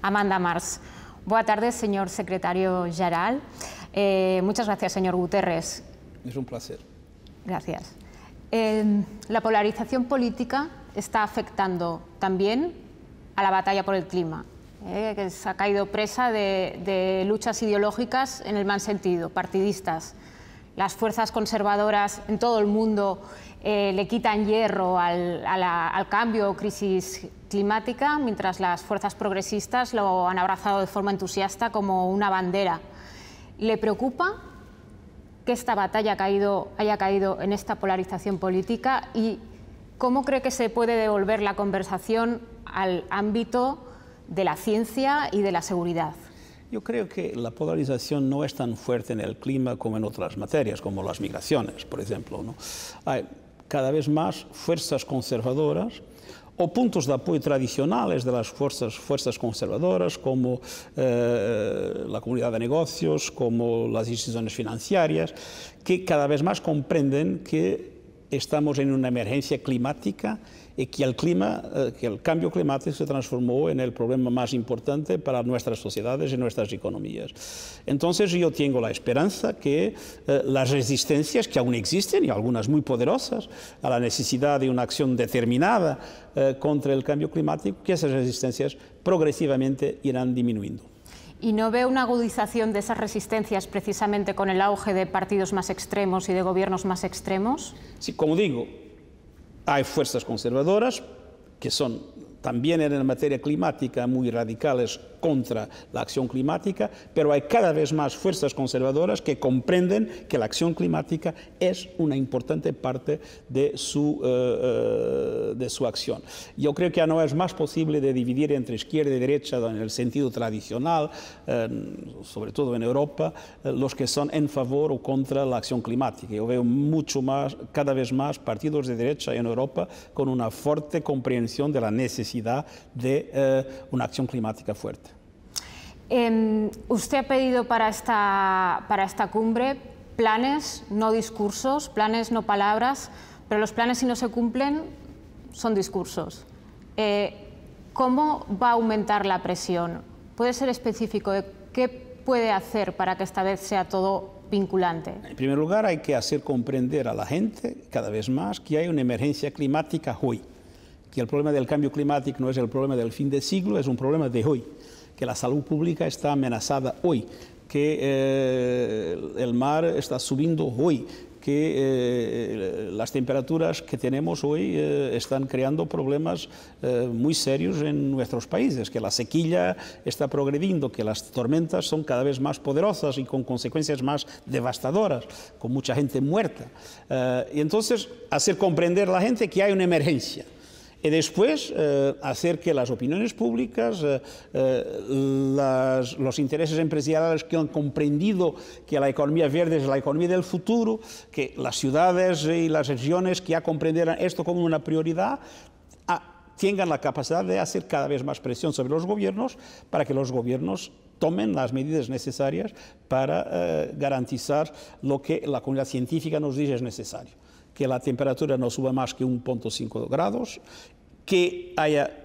Amanda Mars. Buenas tardes, señor secretario general. Muchas gracias, señor Guterres. Es un placer. Gracias. La polarización política está afectando también a la batalla por el clima, que se ha caído presa de luchas ideológicas en el mal sentido, partidistas. Las fuerzas conservadoras en todo el mundo le quitan hierro al cambio o crisis climática, mientras las fuerzas progresistas lo han abrazado de forma entusiasta como una bandera. ¿Le preocupa que esta batalla haya caído en esta polarización política y cómo cree que se puede devolver la conversación al ámbito de la ciencia y de la seguridad? Yo creo que la polarización no es tan fuerte en el clima como en otras materias, como las migraciones, por ejemplo, ¿no? Hay cada vez más fuerzas conservadoras o puntos de apoyo tradicionales de las fuerzas conservadoras, como la comunidad de negocios, como las instituciones financieras, que cada vez más comprenden que estamos en una emergencia climática y que el cambio climático se transformó en el problema más importante para nuestras sociedades y nuestras economías. Entonces yo tengo la esperanza que las resistencias que aún existen, y algunas muy poderosas, a la necesidad de una acción determinada contra el cambio climático, que esas resistencias progresivamente irán disminuyendo. ¿Y no ve una agudización de esas resistencias precisamente con el auge de partidos más extremos y de gobiernos más extremos? Sí, como digo, hay fuerzas conservadoras que son también en materia climática muy radicales contra la acción climática, pero hay cada vez más fuerzas conservadoras que comprenden que la acción climática es una importante parte de su acción. Yo creo que ya no es más posible de dividir entre izquierda y derecha en el sentido tradicional, sobre todo en Europa, los que son en favor o contra la acción climática. Yo veo cada vez más partidos de derecha en Europa con una fuerte comprensión de la necesidad de una acción climática fuerte. Usted ha pedido para esta cumbre planes, no discursos, planes, no palabras, pero los planes, si no se cumplen, son discursos. ¿Cómo va a aumentar la presión? ¿Puede ser específico de qué puede hacer para que esta vez sea todo vinculante? En primer lugar, hay que hacer comprender a la gente cada vez más que hay una emergencia climática hoy, que el problema del cambio climático no es el problema del fin de siglo, es un problema de hoy, que la salud pública está amenazada hoy, que el mar está subiendo hoy, que las temperaturas que tenemos hoy están creando problemas muy serios en nuestros países, que la sequía está progrediendo, que las tormentas son cada vez más poderosas y con consecuencias más devastadoras, con mucha gente muerta. Y entonces hacer comprender a la gente que hay una emergencia. Y después hacer que las opiniones públicas, los intereses empresariales que han comprendido que la economía verde es la economía del futuro, que las ciudades y las regiones que ya comprendieran esto como una prioridad, tengan la capacidad de hacer cada vez más presión sobre los gobiernos para que los gobiernos tomen las medidas necesarias para garantizar lo que la comunidad científica nos dice es necesario. Que la temperatura no suba más que 1,5 grados, que haya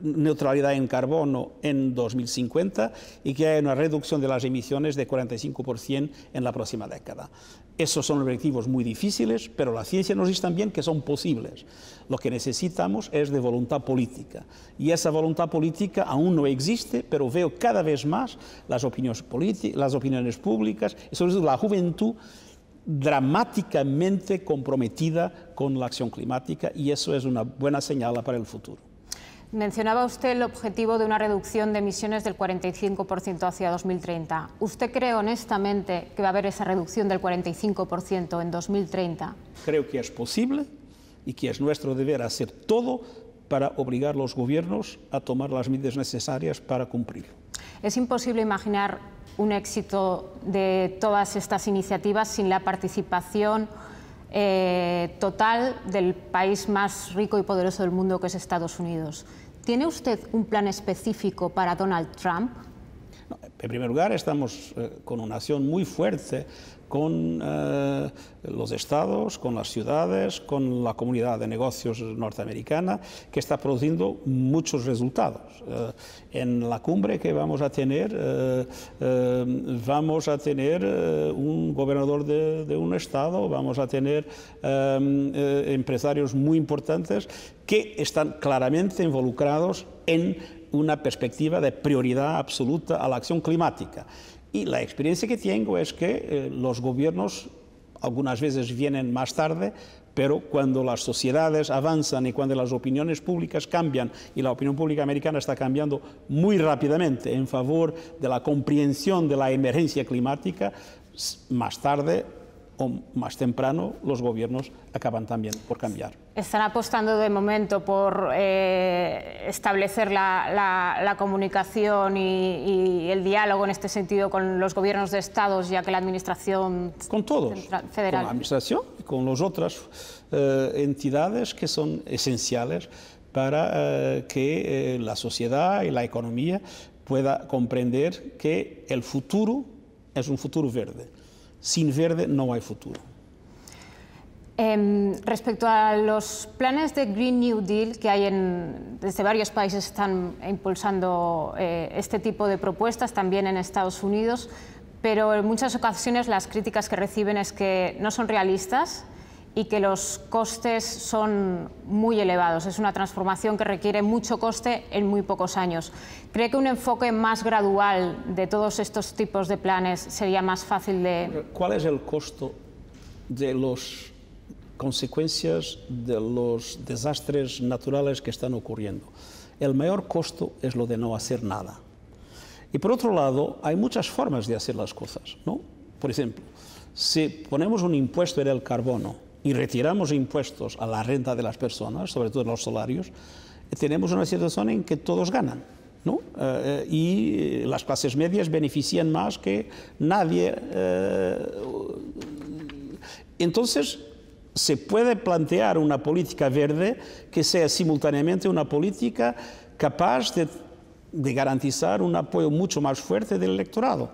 neutralidad en carbono en 2050 y que haya una reducción de las emisiones de 45% en la próxima década. Esos son objetivos muy difíciles, pero la ciencia nos dice también que son posibles. Lo que necesitamos es de voluntad política. Y esa voluntad política aún no existe, pero veo cada vez más las opiniones públicas y sobre todo la juventud dramáticamente comprometida con la acción climática, y eso es una buena señal para el futuro. Mencionaba usted el objetivo de una reducción de emisiones del 45% hacia 2030. ¿Usted cree honestamente que va a haber esa reducción del 45% en 2030? Creo que es posible y que es nuestro deber hacer todo para obligar a los gobiernos a tomar las medidas necesarias para cumplirlo. Es imposible imaginar un éxito de todas estas iniciativas sin la participación total del país más rico y poderoso del mundo, que es Estados Unidos. ¿Tiene usted un plan específico para Donald Trump? No, En primer lugar, estamos con una acción muy fuerte con los estados, con las ciudades, con la comunidad de negocios norteamericana, que está produciendo muchos resultados. En la cumbre que vamos a tener un gobernador de un estado, vamos a tener empresarios muy importantes que están claramente involucrados en una perspectiva de prioridad absoluta a la acción climática. Y la experiencia que tengo es que los gobiernos algunas veces vienen más tarde, pero cuando las sociedades avanzan y cuando las opiniones públicas cambian, y la opinión pública americana está cambiando muy rápidamente en favor de la comprensión de la emergencia climática, más tarde o más temprano los gobiernos acaban también por cambiar. ¿Están apostando de momento por establecer la comunicación y el diálogo en este sentido con los gobiernos de estados, ya que la administración con todos, federal? Con la administración y con las otras entidades que son esenciales para que la sociedad y la economía pueda comprender que el futuro es un futuro verde. Sin verde no hay futuro. Respecto a los planes de Green New Deal que hay desde varios países están impulsando este tipo de propuestas, también en Estados Unidos, pero en muchas ocasiones las críticas que reciben es que no son realistas y que los costes son muy elevados. Es una transformación que requiere mucho coste en muy pocos años. ¿Cree que un enfoque más gradual de todos estos tipos de planes sería más fácil de...? ¿Cuál es el costo de las consecuencias de los desastres naturales que están ocurriendo? El mayor costo es lo de no hacer nada. Y por otro lado, hay muchas formas de hacer las cosas, ¿no? Por ejemplo, si ponemos un impuesto en el carbono y retiramos impuestos a la renta de las personas, sobre todo los salarios, tenemos una situación en que todos ganan, ¿no? Y las clases medias benefician más que nadie. Entonces, se puede plantear una política verde que sea simultáneamente una política capaz de garantizar un apoyo mucho más fuerte del electorado.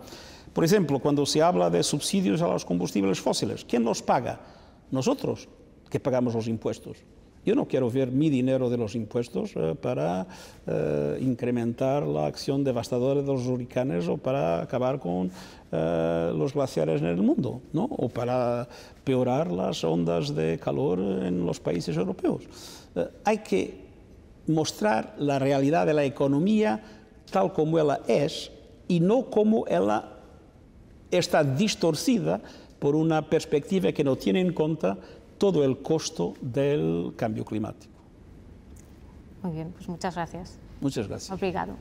Por ejemplo, cuando se habla de subsidios a los combustibles fósiles, ¿quién los paga? Nosotros, que pagamos los impuestos. Yo no quiero ver mi dinero de los impuestos para incrementar la acción devastadora de los huracanes o para acabar con los glaciares en el mundo, ¿no? O para peorar las ondas de calor en los países europeos. Hay que mostrar la realidad de la economía tal como ella es y no como ella está distorcida por una perspectiva que no tiene en cuenta todo el costo del cambio climático. Muy bien, pues muchas gracias. Muchas gracias. Obrigado.